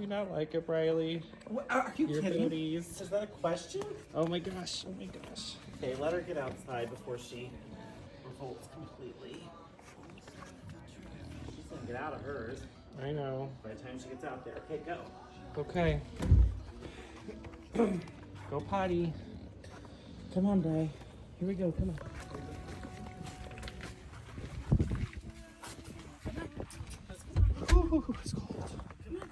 not like it, Brylee? Are you Your kidding? booties. Is that a question? Oh my gosh, oh my gosh. Okay, let her get outside before she revolts completely. She's gonna get out of hers I know. by the time she gets out there. Okay, go. Okay. Go potty. Come on, Bry. Here we go, come on. Ooh, it's cold. Come on.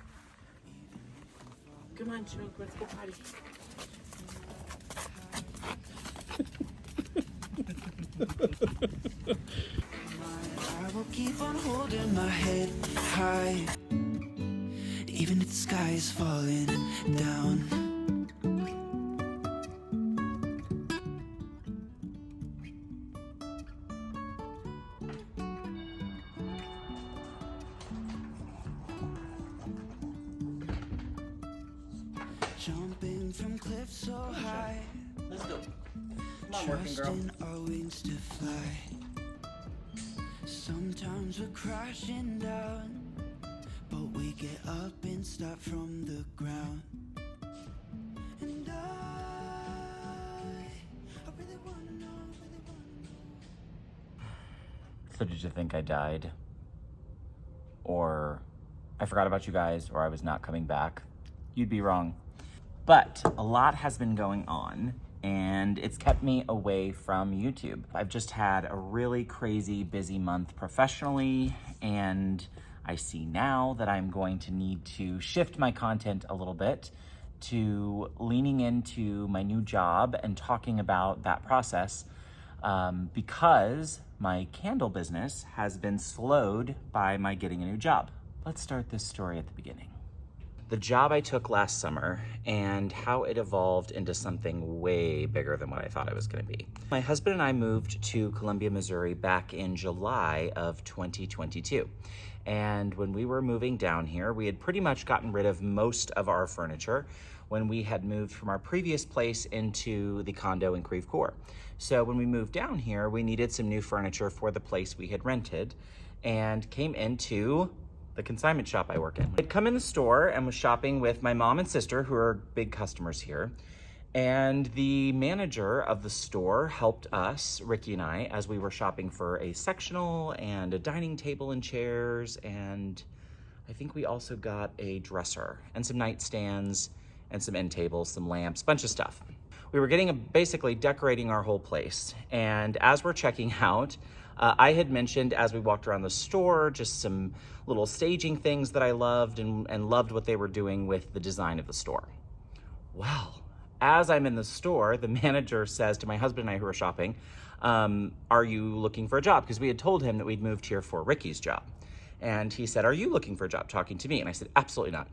Come on, Chunk, let's go potty. I will keep on holding my head high, even if the sky is falling down. Jumping from cliffs so high, Let's go. Come on, working girl. trusting our wings to fly. Sometimes we're crashing down, but we get up and start from the ground. And I really wanna know, So did you think I died? Or I forgot about you guys, or I was not coming back? You'd be wrong. But a lot has been going on, and it's kept me away from YouTube. I've just had a really crazy busy month professionally, and I see now that I'm going to need to shift my content a little bit to leaning into my new job and talking about that process, because my candle business has been slowed by my getting a new job. Let's start this story at the beginning. The job I took last summer and how it evolved into something way bigger than what I thought it was going to be. My husband and I moved to Columbia, Missouri back in July of 2022. And when we were moving down here, we had pretty much gotten rid of most of our furniture when we had moved from our previous place into the condo in Creve Coeur. So when we moved down here, we needed some new furniture for the place we had rented and came into the consignment shop I work in. I'd come in the store and was shopping with my mom and sister, who are big customers here. And the manager of the store helped us, Ricky and I, as we were shopping for a sectional and a dining table and chairs. And I think we also got a dresser and some nightstands and some end tables, some lamps, bunch of stuff. We were basically decorating our whole place. And as we're checking out, I had mentioned as we walked around the store, just some little staging things that I loved and loved what they were doing with the design of the store. Well, as I'm in the store, the manager says to my husband and I who are shopping, are you looking for a job? Because we had told him that we'd moved here for Ricky's job. And he said, are you looking for a job? Talking to me. And I said, absolutely not.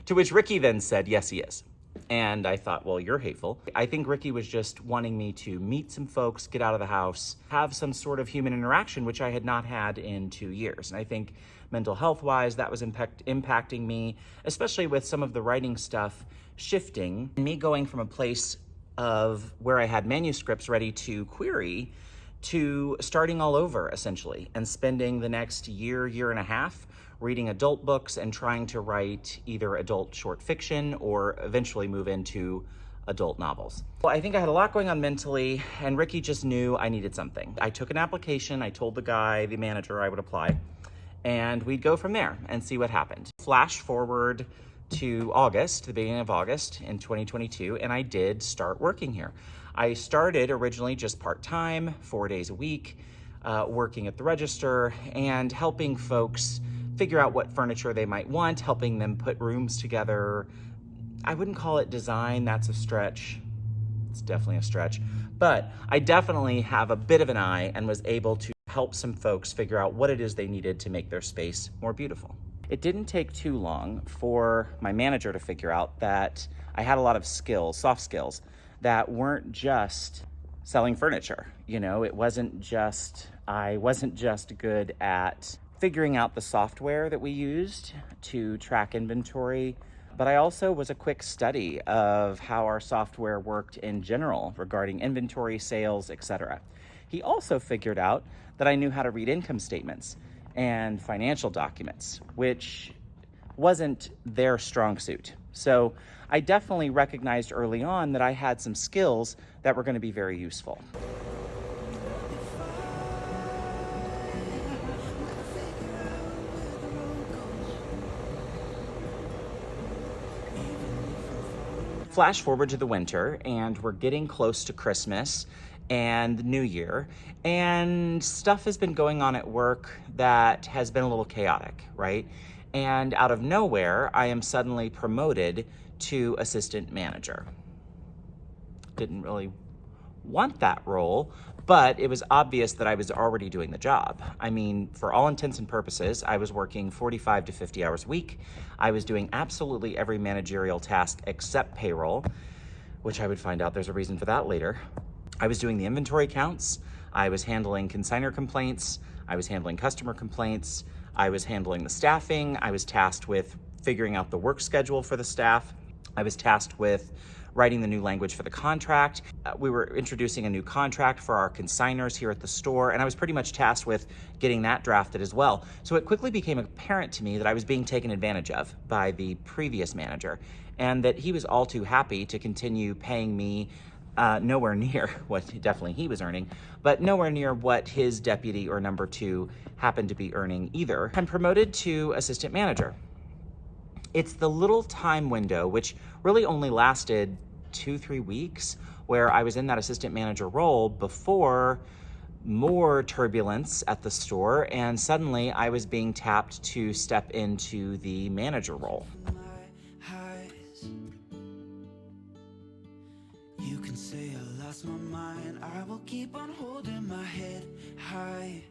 To which Ricky then said, yes, he is. And I thought, well, you're hateful. I think Ricky was just wanting me to meet some folks, get out of the house, have some sort of human interaction, which I had not had in 2 years. And I think mental health-wise, that was impacting me, especially with some of the writing stuff shifting. Me going from a place of where I had manuscripts ready to query to starting all over, essentially, and spending the next year and a half reading adult books and trying to write either adult short fiction or eventually move into adult novels. Well, I think I had a lot going on mentally, and Ricky just knew I needed something. I took an application, I told the manager I would apply, and we'd go from there and see what happened. Flash forward to August, the beginning of August in 2022, and I did start working here. I started originally just part-time, 4 days a week, working at the register and helping folks figure out what furniture they might want, helping them put rooms together. I wouldn't call it design, that's a stretch. It's definitely a stretch. But I definitely have a bit of an eye and was able to help some folks figure out what it is they needed to make their space more beautiful. It didn't take too long for my manager to figure out that I had a lot of skills, soft skills, that weren't just selling furniture. You know, I wasn't just good at figuring out the software that we used to track inventory, but I also was a quick study of how our software worked in general regarding inventory, sales, etc. He also figured out that I knew how to read income statements and financial documents, which wasn't their strong suit. So I definitely recognized early on that I had some skills that were going to be very useful. Flash forward to the winter, and we're getting close to Christmas and New Year, and stuff has been going on at work that has been a little chaotic, right? And out of nowhere, I am suddenly promoted to assistant manager. Didn't really want that role, but it was obvious that I was already doing the job. I mean, for all intents and purposes, I was working 45 to 50 hours a week. I was doing absolutely every managerial task except payroll, which I would find out there's a reason for that later. I was doing the inventory counts. I was handling consignor complaints. I was handling customer complaints. I was handling the staffing. I was tasked with figuring out the work schedule for the staff. I was tasked with writing the new language for the contract. We were introducing a new contract for our consignors here at the store, and I was pretty much tasked with getting that drafted as well. So it quickly became apparent to me that I was being taken advantage of by the previous manager, and that he was all too happy to continue paying me nowhere near what definitely he was earning, but nowhere near what his deputy or number two happened to be earning either. I'm promoted to assistant manager. It's the little time window, which really only lasted 2-3 weeks, where I was in that assistant manager role before more turbulence at the store, and suddenly I was being tapped to step into the manager role. You can say I lost my mind, I will keep on holding my head high,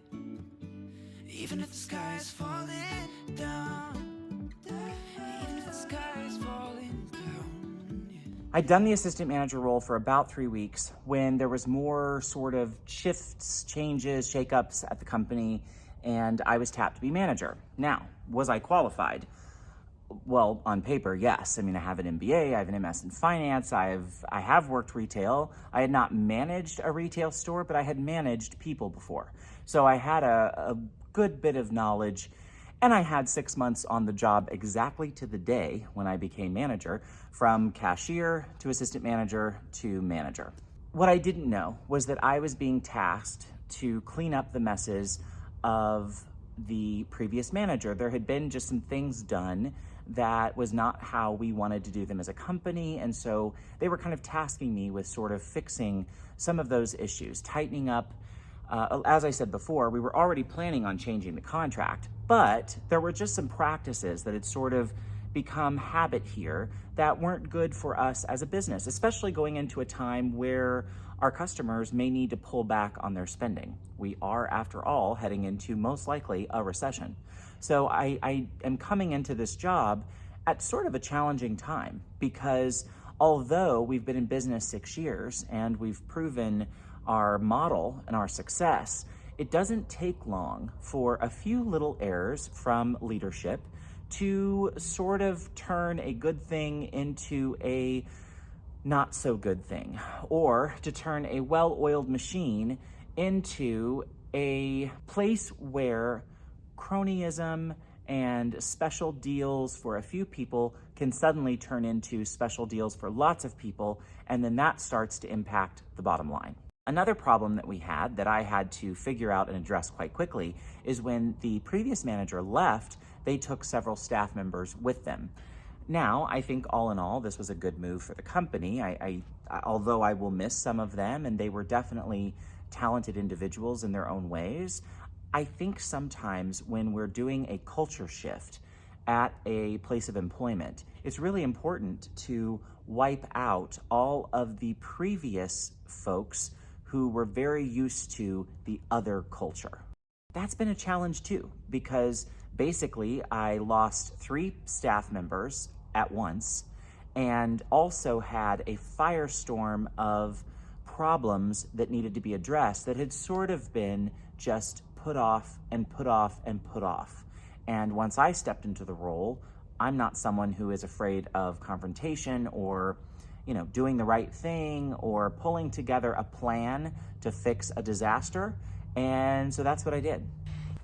even if the sky is falling down, even if the sky is falling down, yeah. I'd done the assistant manager role for about 3 weeks when there was more sort of shifts, changes, shakeups at the company, and I was tapped to be manager. Now, was I qualified? Well, on paper, yes. I mean, I have an MBA, I have an MS in finance, I have worked retail. I had not managed a retail store, but I had managed people before. So I had a good bit of knowledge, and I had 6 months on the job exactly to the day when I became manager, from cashier to assistant manager to manager. What I didn't know was that I was being tasked to clean up the messes of the previous manager. There had been just some things done that was not how we wanted to do them as a company, and so they were kind of tasking me with sort of fixing some of those issues, tightening up. As I said before, we were already planning on changing the contract, but there were just some practices that had sort of become habit here that weren't good for us as a business, especially going into a time where our customers may need to pull back on their spending. We are, after all, heading into most likely a recession. So I am coming into this job at sort of a challenging time, because although we've been in business 6 years and we've proven our model and our success, it doesn't take long for a few little errors from leadership to sort of turn a good thing into a not so good thing, or to turn a well-oiled machine into a place where cronyism and special deals for a few people can suddenly turn into special deals for lots of people, and then that starts to impact the bottom line. Another problem that we had that I had to figure out and address quite quickly is when the previous manager left, they took several staff members with them. Now, I think all in all, this was a good move for the company. Although I will miss some of them, and they were definitely talented individuals in their own ways, I think sometimes when we're doing a culture shift at a place of employment, it's really important to wipe out all of the previous folks who were very used to the other culture. That's been a challenge too, because basically I lost 3 staff members at once, and also had a firestorm of problems that needed to be addressed that had sort of been just put off and put off and put off. And once I stepped into the role, I'm not someone who is afraid of confrontation or, doing the right thing or pulling together a plan to fix a disaster. And so that's what I did.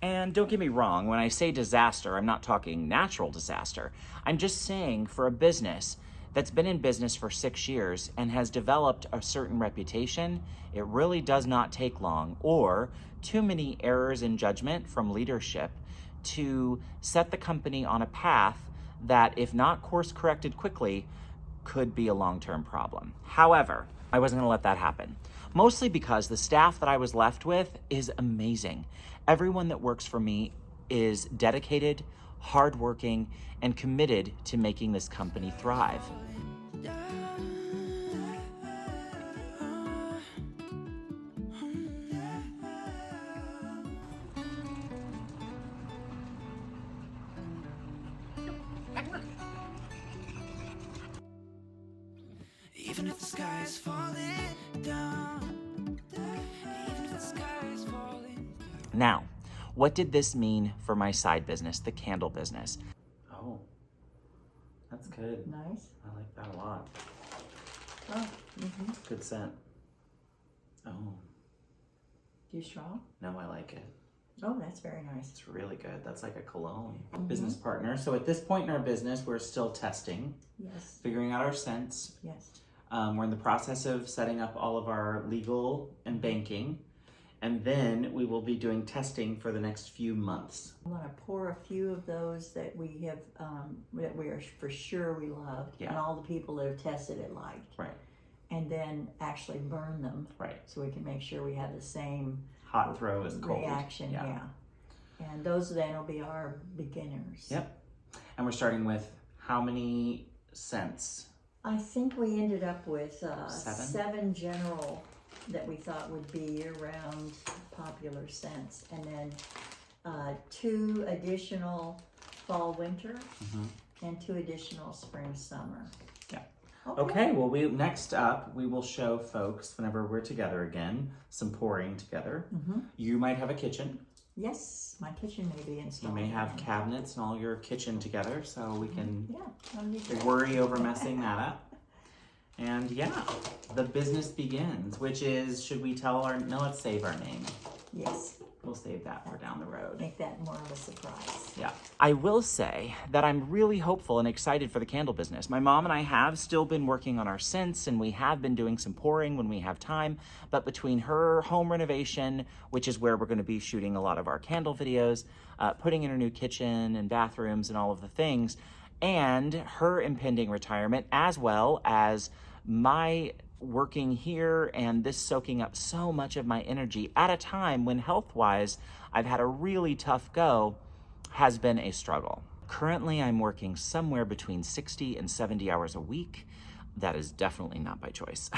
And don't get me wrong, when I say disaster, I'm not talking natural disaster. I'm just saying for a business that's been in business for 6 years and has developed a certain reputation, it really does not take long or too many errors in judgment from leadership to set the company on a path that, if not course corrected quickly, could be a long-term problem. However, I wasn't gonna let that happen. Mostly because the staff that I was left with is amazing. Everyone that works for me is dedicated, hardworking, and committed to making this company thrive. Even if the sky is falling down, even if the sky is falling down. Now, what did this mean for my side business, the candle business? Oh, that's good. Nice. I like that a lot. Oh, Good scent. Oh, do you strong? no, I like it. Oh, that's very nice. It's really good. That's like a cologne. Business partner. So at this point in our business, we're still testing, Yes. figuring out our scents. Yes. We're in the process of setting up all of our legal and banking. And then we will be doing testing for the next few months. I'm gonna pour a few of those that we have, that we are for sure we love, Yeah. and all the people that have tested it liked. Right. And then actually burn them, Right. so we can make sure we have the same Hot throw is cold. reaction. Yeah. And those then will be our beginners. Yep. And we're starting with how many scents? I think we ended up with 7? 7 general that we thought would be year-round popular scents, and then 2 additional fall-winter, and 2 additional spring-summer. Yeah. Okay, well, next up, we will show folks, whenever we're together again, some pouring together. You might have a kitchen. Yes, my kitchen may be You installed. may have cabinets and all your kitchen together, so we can Yeah, that'll be great. worry over messing that up. And yeah, the business begins, which is, should we tell our, no, let's save our name. Yes, We'll save that for down the road. make that more of a surprise. Yeah. I will say that I'm really hopeful and excited for the candle business. My mom and I have still been working on our scents, and we have been doing some pouring when we have time. But between her home renovation, which is where we're going to be shooting a lot of our candle videos, putting in her new kitchen and bathrooms and all of the things, and her impending retirement, as well as my working here and this soaking up so much of my energy at a time when health-wise I've had a really tough go, has been a struggle. Currently, I'm working somewhere between 60 and 70 hours a week. That is definitely not by choice.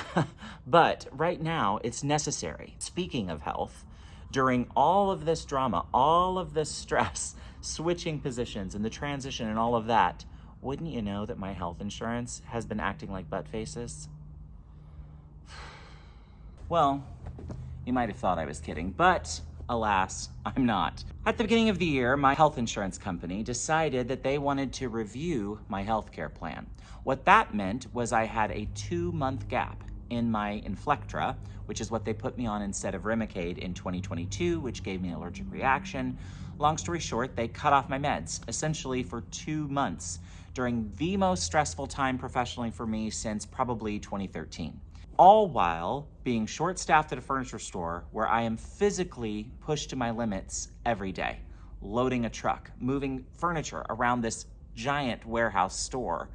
But right now, it's necessary. Speaking of health, during all of this drama, all of this stress, switching positions and the transition and all of that, wouldn't you know that my health insurance has been acting like butt faces? Well, you might have thought I was kidding, but alas, I'm not. At the beginning of the year, my health insurance company decided that they wanted to review my healthcare plan. What that meant was I had a 2-month gap in my Inflectra, which is what they put me on instead of Remicade in 2022, which gave me an allergic reaction. Long story short, they cut off my meds, essentially for 2 months, during the most stressful time professionally for me since probably 2013. All while being short-staffed at a furniture store where I am physically pushed to my limits every day, loading a truck, moving furniture around this giant warehouse store,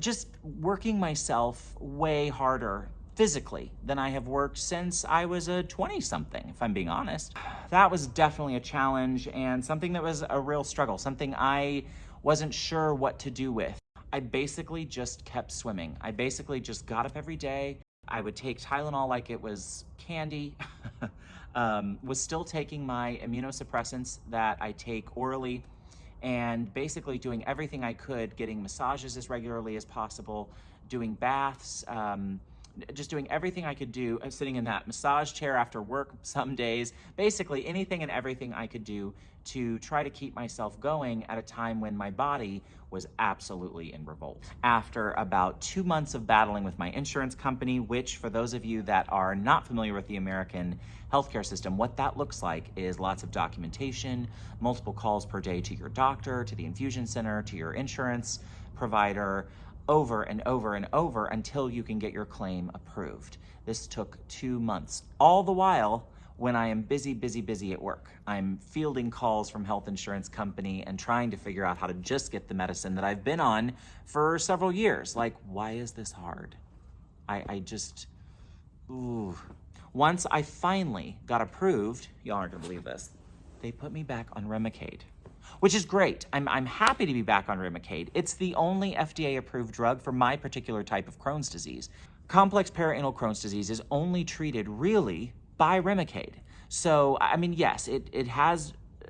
just working myself way harder physically than I have worked since I was a 20-something, if I'm being honest. That was definitely a challenge and something that was a real struggle, something I wasn't sure what to do with. I basically just kept swimming. I basically just got up every day. I would take Tylenol like it was candy. Was still taking my immunosuppressants that I take orally, and basically doing everything I could, getting massages as regularly as possible, doing baths, just doing everything I could do, sitting in that massage chair after work some days, basically anything and everything I could do to try to keep myself going at a time when my body was absolutely in revolt. After about 2 months of battling with my insurance company, which for those of you that are not familiar with the American healthcare system, what that looks like is lots of documentation, multiple calls per day to your doctor, to the infusion center, to your insurance provider, over and over and over until you can get your claim approved. This took 2 months. All the while, when I am busy at work, I'm fielding calls from health insurance company and trying to figure out how to just get the medicine that I've been on for several years. Like, why is this hard? Once I finally got approved, y'all aren't gonna believe this, they put me back on Remicade, which is great. I'm happy to be back on Remicade. It's the only FDA-approved drug for my particular type of Crohn's disease. Complex paraanal Crohn's disease is only treated really by Remicade. So, I mean, yes,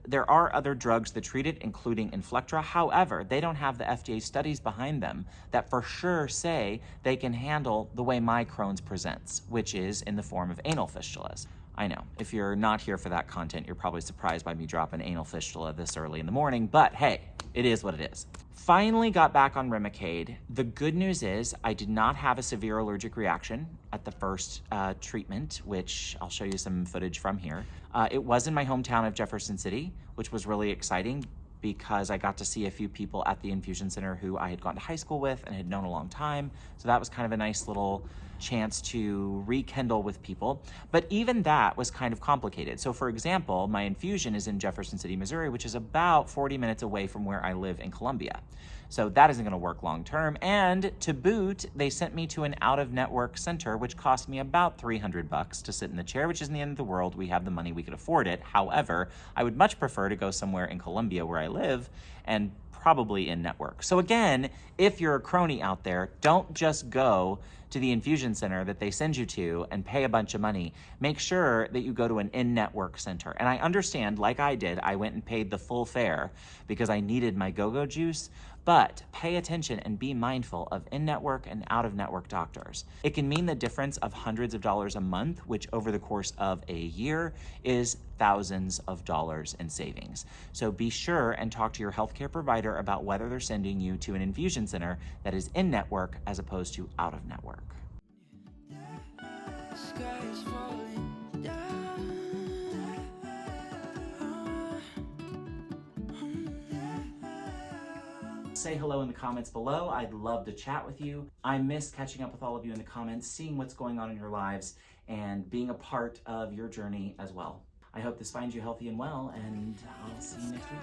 there are other drugs that treat it, including Inflectra. However, they don't have the FDA studies behind them that for sure say they can handle the way my Crohn's presents, which is in the form of anal fistulas. I know, if you're not here for that content, you're probably surprised by me dropping anal fistula this early in the morning, but hey, it is what it is. Finally got back on Remicade. The good news is I did not have a severe allergic reaction at the first treatment, which I'll show you some footage from here. It was in my hometown of Jefferson City, which was really exciting because I got to see a few people at the infusion center who I had gone to high school with and had known a long time. So that was kind of a nice little chance to rekindle with people. But even that was kind of complicated. So for example, my infusion is in Jefferson City, Missouri, which is about 40 minutes away from where I live in Columbia. So that isn't gonna work long term. And to boot, they sent me to an out-of-network center, which cost me about $300 to sit in the chair, which isn't the end of the world. We have the money, we could afford it. However, I would much prefer to go somewhere in Columbia where I live and probably in network. So again, if you're a Crohnie out there, don't just go to the infusion center that they send you to and pay a bunch of money. Make sure that you go to an in-network center. And I understand, like I did, I went and paid the full fare because I needed my go-go juice, but pay attention and be mindful of in-network and out-of-network doctors. It can mean the difference of hundreds of dollars a month, which over the course of a year is thousands of dollars in savings. So be sure and talk to your healthcare provider about whether they're sending you to an infusion center that is in-network as opposed to out-of-network. Say hello in the comments below. I'd love to chat with you. I miss catching up with all of you in the comments, seeing what's going on in your lives, and being a part of your journey as well. I hope this finds you healthy and well, and I'll see you next week.